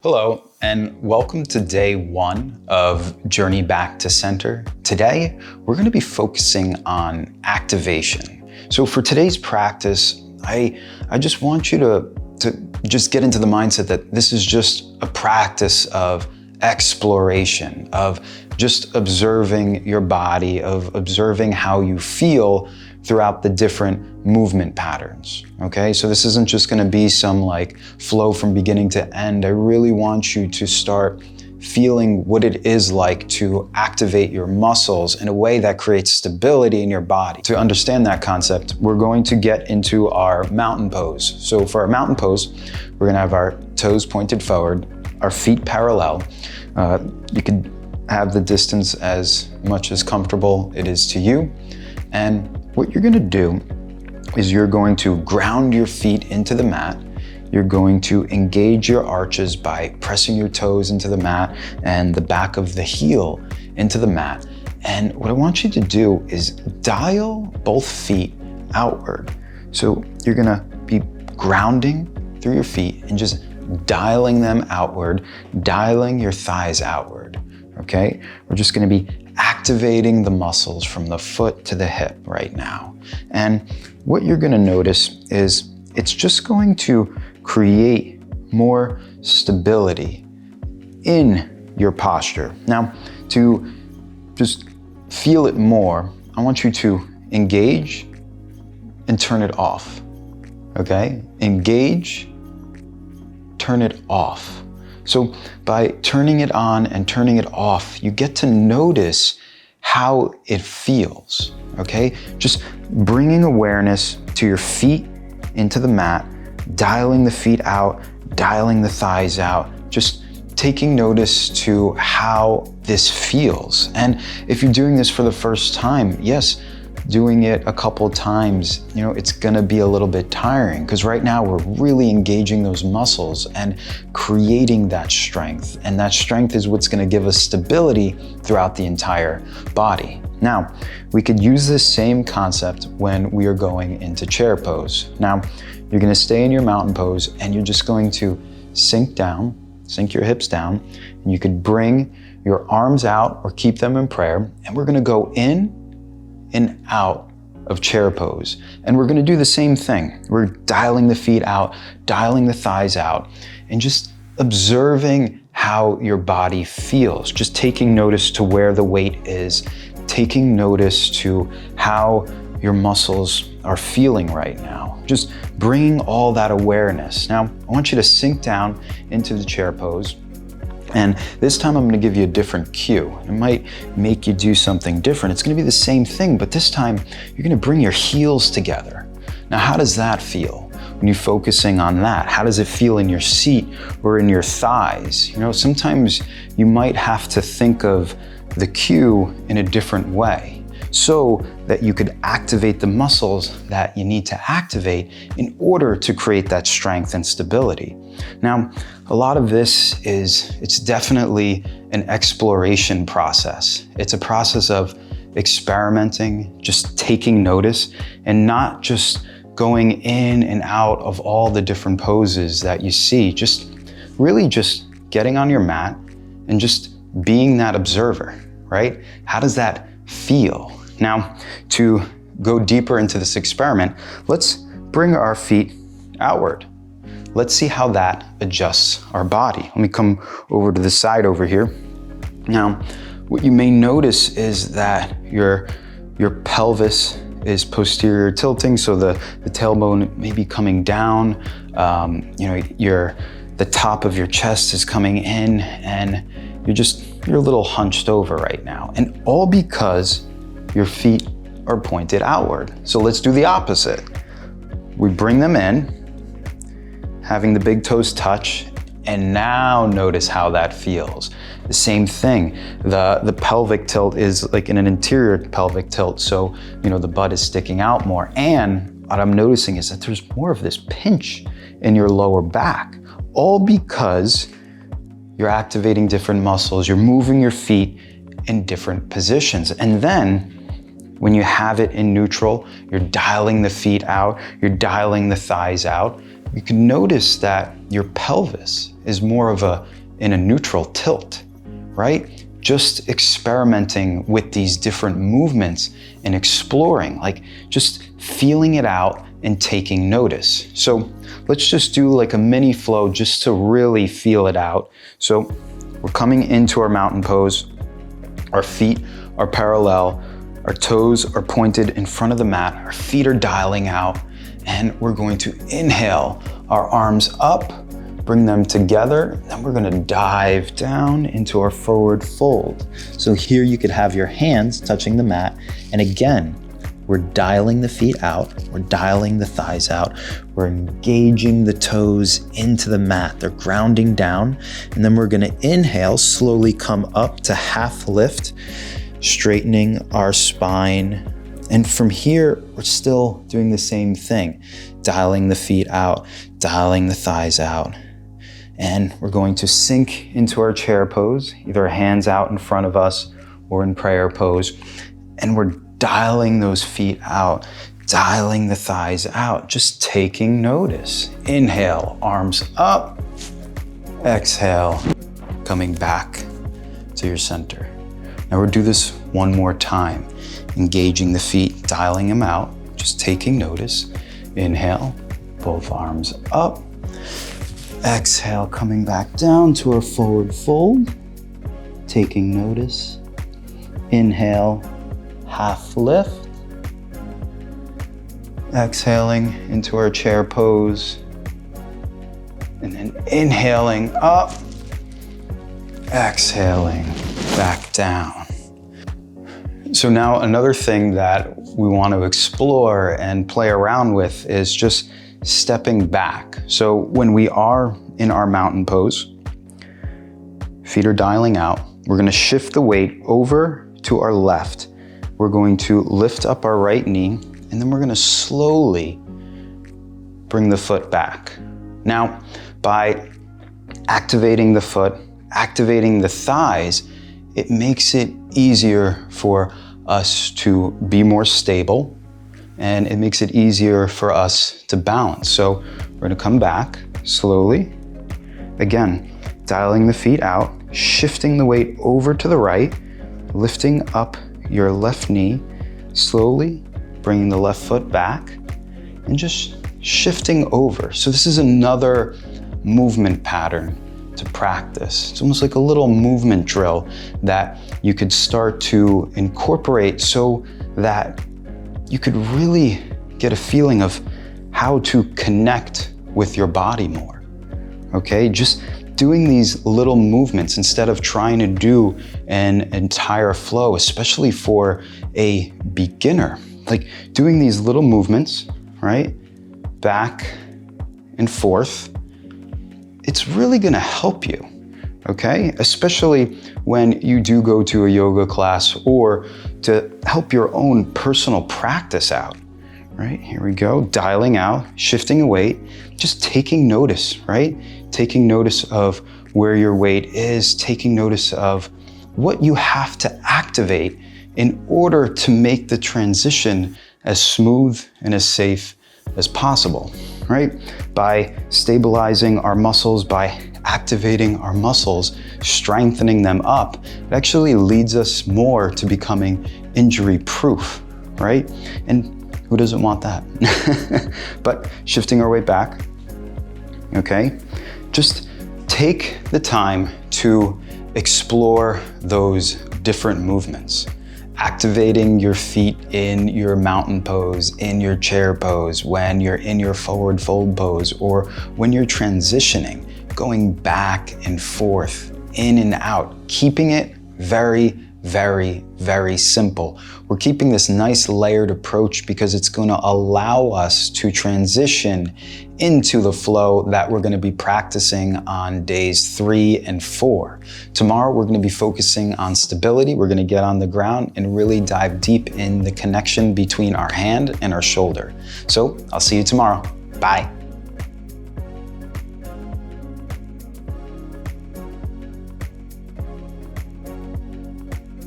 Hello, and welcome to day one of Journey Back to Center. Today, we're going to be focusing on activation. So for today's practice, I just want you to just get into the mindset that this is just a practice of exploration, of just observing your body, of observing how you feel throughout the different movement patterns, okay? So this isn't just gonna be some like flow from beginning to end. I really want you to start feeling what it is like to activate your muscles in a way that creates stability in your body. To understand that concept, we're going to get into our mountain pose. So for our mountain pose, we're gonna have our toes pointed forward, our feet parallel. You could have the distance as much as comfortable it is to you. And what you're gonna do is you're going to ground your feet into the mat. You're going to engage your arches by pressing your toes into the mat and the back of the heel into the mat. And what I want you to do is dial both feet outward. So you're gonna be grounding through your feet and just dialing them outward, dialing your thighs outward, okay? We're just gonna be activating the muscles from the foot to the hip right now. And what you're gonna notice is it's just going to create more stability in your posture. Now, to just feel it more, I want you to engage and turn it off, okay? Engage, turn it off. So by turning it on and turning it off, you get to notice how it feels, okay? Just bringing awareness to your feet into the mat, dialing the feet out, dialing the thighs out, just taking notice to how this feels. And if you're doing this for the first time, yes, doing it a couple times, it's gonna be a little bit tiring because right now we're really engaging those muscles and creating that strength. And that strength is what's gonna give us stability throughout the entire body. Now, we could use this same concept when we are going into chair pose. Now, you're gonna stay in your mountain pose and you're just going to sink your hips down, and you could bring your arms out or keep them in prayer, and we're gonna go in and out of chair pose. And we're gonna do the same thing. We're dialing the feet out, dialing the thighs out, and just observing how your body feels. Just taking notice to where the weight is, taking notice to how your muscles are feeling right now. Just bringing all that awareness. Now, I want you to sink down into the chair pose. And this time I'm gonna give you a different cue. It might make you do something different. It's gonna be the same thing, but this time you're gonna bring your heels together. Now, how does that feel when you're focusing on that? How does it feel in your seat or in your thighs? Sometimes you might have to think of the cue in a different way so that you could activate the muscles that you need to activate in order to create that strength and stability. Now, a lot of this it's definitely an exploration process. It's a process of experimenting, just taking notice, and not just going in and out of all the different poses that you see. Just really just getting on your mat and just being that observer, right? How does that feel? Now, to go deeper into this experiment, let's bring our feet outward. Let's see how that adjusts our body. Let me come over to the side over here. Now, what you may notice is that your pelvis is posterior tilting, so the tailbone may be coming down. The top of your chest is coming in, and you're a little hunched over right now. And all because your feet are pointed outward. So let's do the opposite. We bring them in, having the big toes touch, and now notice how that feels. The same thing, the pelvic tilt is like in an interior pelvic tilt, so the butt is sticking out more. And what I'm noticing is that there's more of this pinch in your lower back, all because you're activating different muscles, you're moving your feet in different positions. And then when you have it in neutral, you're dialing the feet out, you're dialing the thighs out. you can notice that your pelvis is more of in a neutral tilt, right? Just experimenting with these different movements and exploring, like just feeling it out and taking notice. So let's just do like a mini flow just to really feel it out. So we're coming into our mountain pose. Our feet are parallel. Our toes are pointed in front of the mat. Our feet are dialing out. And we're going to inhale our arms up, bring them together, and we're gonna dive down into our forward fold. So here you could have your hands touching the mat. And again, we're dialing the feet out, we're dialing the thighs out, we're engaging the toes into the mat. They're grounding down. And then we're gonna inhale, slowly come up to half lift, straightening our spine. And from here, we're still doing the same thing, dialing the feet out, dialing the thighs out. And we're going to sink into our chair pose, either hands out in front of us or in prayer pose. And we're dialing those feet out, dialing the thighs out, just taking notice. Inhale, arms up. Exhale, coming back to your center. Now we'll do this one more time. Engaging the feet, dialing them out, just taking notice. Inhale, both arms up. Exhale, coming back down to our forward fold, taking notice. Inhale, half lift. Exhaling into our chair pose. And then inhaling up. Exhaling back down. So now another thing that we want to explore and play around with is just stepping back. So when we are in our mountain pose, feet are dialing out, we're going to shift the weight over to our left. We're going to lift up our right knee, and then we're going to slowly bring the foot back. Now, by activating the foot, activating the thighs, it makes it easier for us to be more stable, and it makes it easier for us to balance. So we're gonna come back slowly. Again, dialing the feet out, shifting the weight over to the right, lifting up your left knee, slowly bringing the left foot back, and just shifting over. So this is another movement pattern to practice. It's almost like a little movement drill that you could start to incorporate so that you could really get a feeling of how to connect with your body more, okay? Just doing these little movements instead of trying to do an entire flow, especially for a beginner. Like doing these little movements, right? Back and forth. It's really gonna help you, okay? Especially when you do go to a yoga class or to help your own personal practice out, right? Here we go, dialing out, shifting the weight, just taking notice, right? Taking notice of where your weight is, taking notice of what you have to activate in order to make the transition as smooth and as safe as possible, right? By stabilizing our muscles, by activating our muscles, strengthening them up, it actually leads us more to becoming injury-proof, right? And who doesn't want that? But shifting our weight back, okay? Just take the time to explore those different movements. Activating your feet in your mountain pose, in your chair pose, when you're in your forward fold pose, or when you're transitioning, going back and forth, in and out, keeping it very, very, very simple. We're keeping this nice layered approach because it's going to allow us to transition into the flow that we're going to be practicing on days 3 and 4. Tomorrow, we're going to be focusing on stability. We're going to get on the ground and really dive deep in the connection between our hand and our shoulder. So I'll see you tomorrow. Bye.